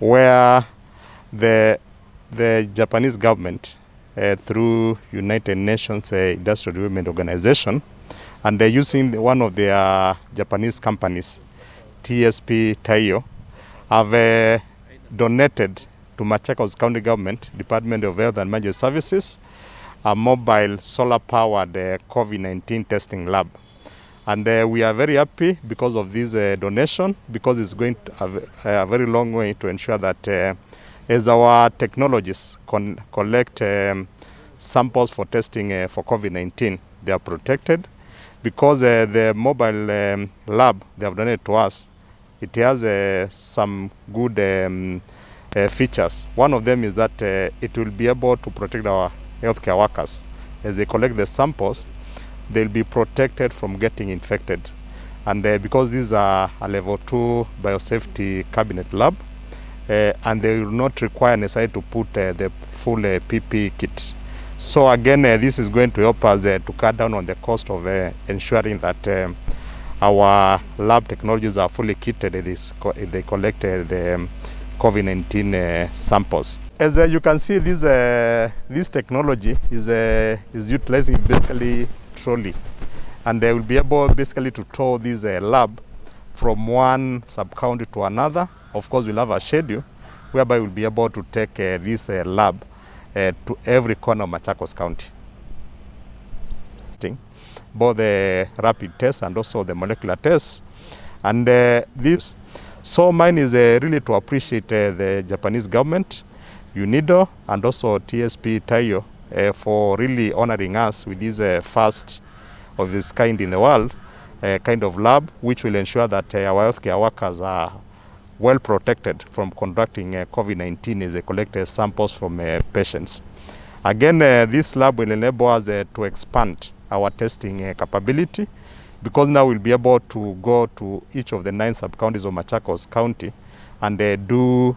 where the Japanese government through United Nations Industrial Development Organization, and they're using one of their Japanese companies, TSP Taiyo, have donated to Machakos County Government, Department of Health and Emergency Services, a mobile solar-powered COVID-19 testing lab. And we are very happy because of this donation, because it's going to a very long way to ensure that as our technologies collect samples for testing for COVID-19, they are protected. Because the mobile lab they have donated to us, it has some good features. One of them is that it will be able to protect our healthcare workers. As they collect the samples, they'll be protected from getting infected. And because these are a level 2 biosafety cabinet lab, and they will not require necessarily to put the full PPE kit. So again, this is going to help us to cut down on the cost of ensuring that our lab technologies are fully kitted if they collect the COVID-19 samples. As you can see, this technology is utilizing basically trolley, and they will be able basically to tow this lab from one sub-county to another. Of course, we'll have a schedule whereby we'll be able to take this lab to every corner of Machakos County. Both the rapid tests and also the molecular tests. And this, so mine is really to appreciate the Japanese government, UNIDO, and also TSP Taiyo for really honoring us with this first of this kind in the world kind of lab, which will ensure that our healthcare workers are well protected from conducting COVID-19 as they collect samples from patients. Again, this lab will enable us to expand our testing capability, because now we'll be able to go to each of the 9 sub-counties of Machakos County and do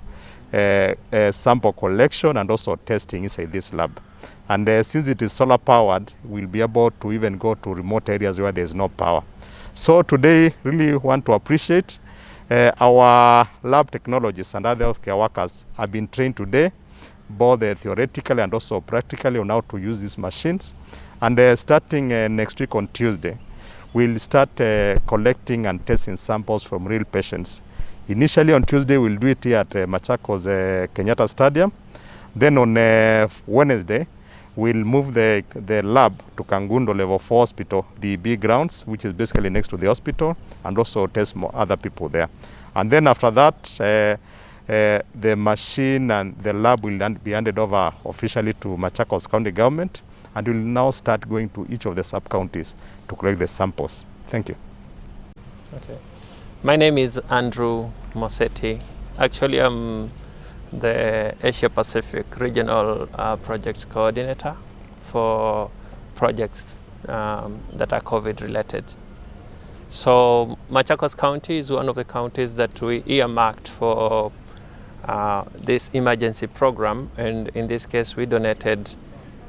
sample collection and also testing inside this lab. And since it is solar powered, we'll be able to even go to remote areas where there's no power. So today, really want to appreciate our lab technologists and other healthcare workers have been trained today, both theoretically and also practically, on how to use these machines. And starting next week on Tuesday, we'll start collecting and testing samples from real patients. Initially on Tuesday, we'll do it here at Machakos Kenyatta Stadium. Then on Wednesday, we'll move the lab to Kangundo Level 4 Hospital, the big grounds, which is basically next to the hospital, and also test more other people there. And then after that, the machine and the lab will be handed over officially to Machakos County Government, and we'll now start going to each of the sub-counties to collect the samples. Thank you. Okay. My name is Andrew Mosetti. Actually, I'm the Asia Pacific Regional Project Coordinator for projects that are COVID related. So Machakos County is one of the counties that we earmarked for this emergency program, and in this case we donated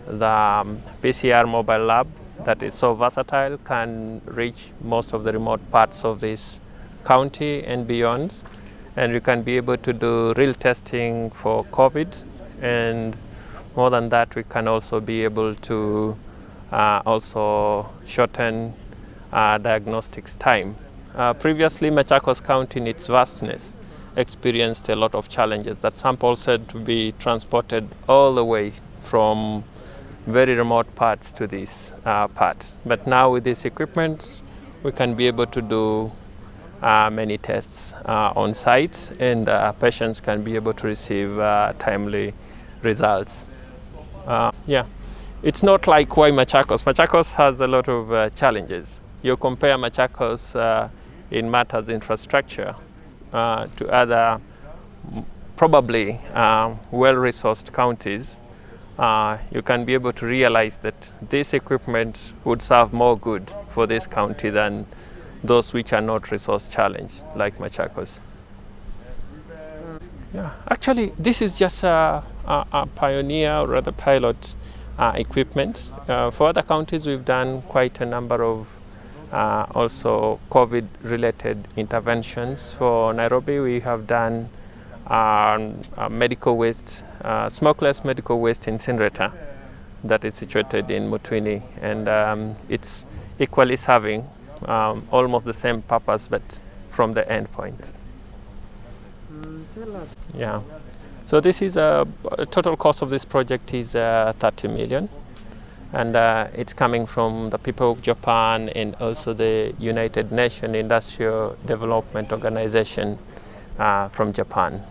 the PCR mobile lab that is so versatile, can reach most of the remote parts of this county and beyond. And you can be able to do real testing for COVID, and more than that, we can also be able to also shorten diagnostics time. Previously, Machakos County, in its vastness, experienced a lot of challenges that samples had to be transported all the way from very remote parts to this part. But now with this equipment, we can be able to do many tests on site, and patients can be able to receive timely results. Yeah, it's not like why Machakos. Machakos has a lot of challenges. You compare Machakos in matters infrastructure to other probably well-resourced counties, you can be able to realize that this equipment would serve more good for this county than those which are not resource challenged, like Machakos. Yeah, actually, this is just a pioneer or rather pilot equipment. For other counties, we've done quite a number of also COVID-related interventions. For Nairobi, we have done medical waste, smokeless medical waste incinerator that is situated in Mutwini, and it's equally serving almost the same purpose, but from the end point. Yeah. So this is a total cost of this project is 30 million, and it's coming from the people of Japan and also the United Nations Industrial Development Organization from Japan.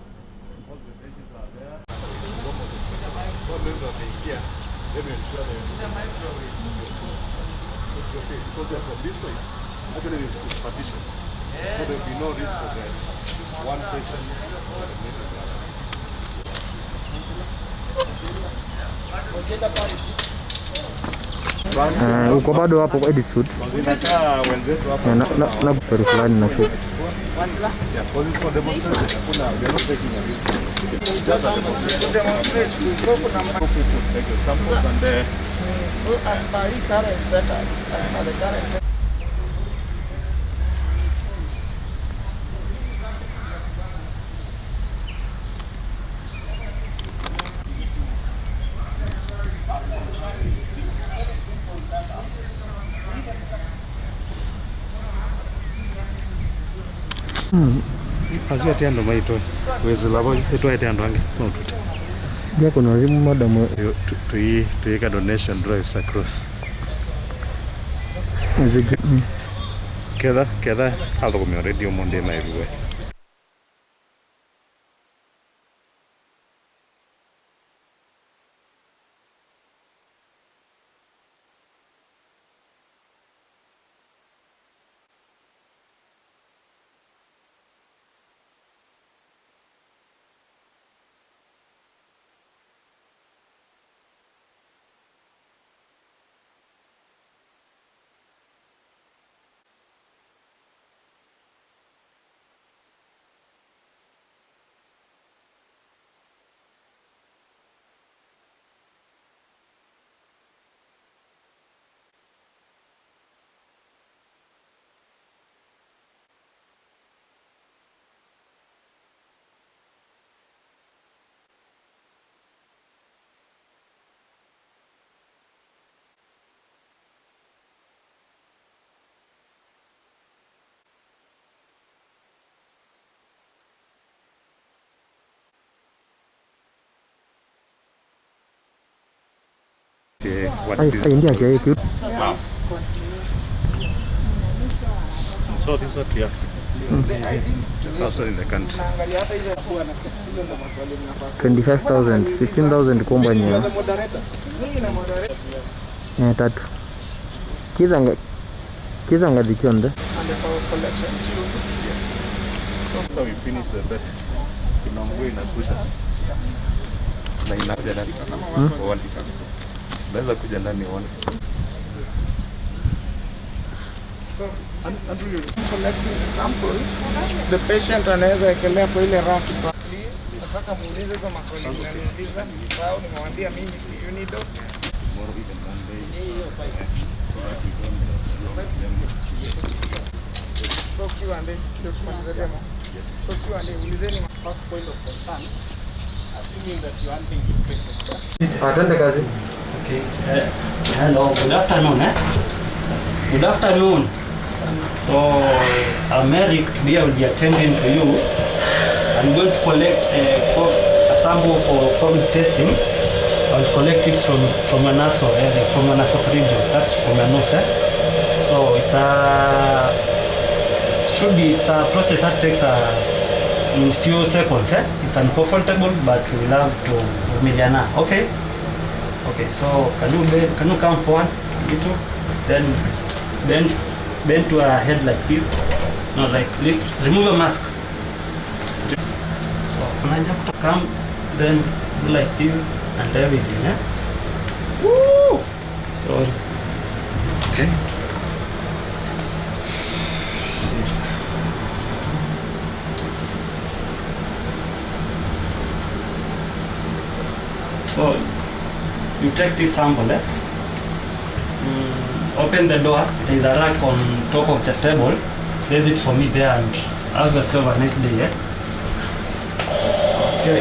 Uko bado hapo kwa edit suit. Zinakaa wenzetu hapa. Na story fulani na shoot. Yeah, position for demonstration. Hakuna, we are not taking a video. Just a demonstration. Take the samples and as per the current setup, as per the current setup. Sasa atiando maito. Wezi labo ito atiando ange. No tuta. Dia kuna rimu madam To donation drives across. Queda algo como radio Monday my everywhere. Ay India kaya cute. So this what here. Also in the country. 25,000, 15,000 komba nyewe. Tatu. Kiza ngadikonde. And the power collection tube. Yes. So we finish the bed. Tunamgoi na kuja. Na inakuja ndani. One. Naweza kuja ndani one. So Andrew, you're collecting the sample. The patient anaweza ekelea kwa ile rack. Please, nataka muulize hizo maswali mnaniuliza. Sawa, nimewambia mimi si unido. So Q&A, ndio tumalize demo. So Q&A, ulizeni my first point of concern. Assuming that you are hunting the patient. Atende kazi. Okay. Hello. Good afternoon. Good afternoon. So I'm Eric. Today I will be attending to you. I'm going to collect a sample for COVID testing. I will collect it from a Naso area, from a Naso region. That's from a Naso. So it's a process that takes a few seconds. It's uncomfortable, but we love to Miliana. Okay. Okay. So can you come forward a little? Then bend to a head like this. No, like lift. Remove your mask. So come, then do like this and everything. Woo! Sorry. Okay. So you take this sample. Open the door. There is a rack on top of the table. Place it for me there and have yourself a nice day. Okay.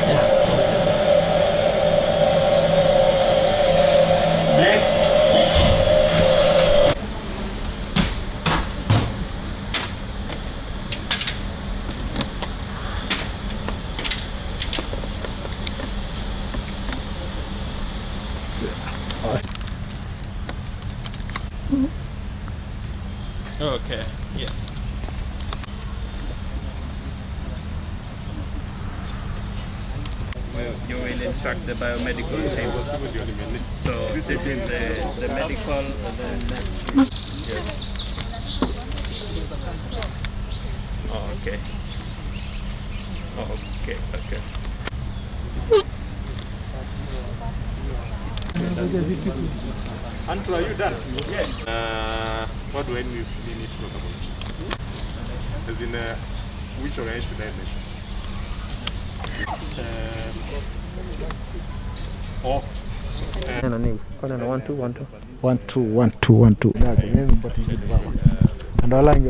Yeah. Next. Okay, yes. You will instruct the biomedical team. So this is the medical and then yes. Okay. Okay, okay. Andrew, are you done? Yes. What do I need to talk about? As in, which organization should I mention? Nani? Kona na 1 2 1 2. 1 2 1 2 1 2. That's the name, but you did well. And all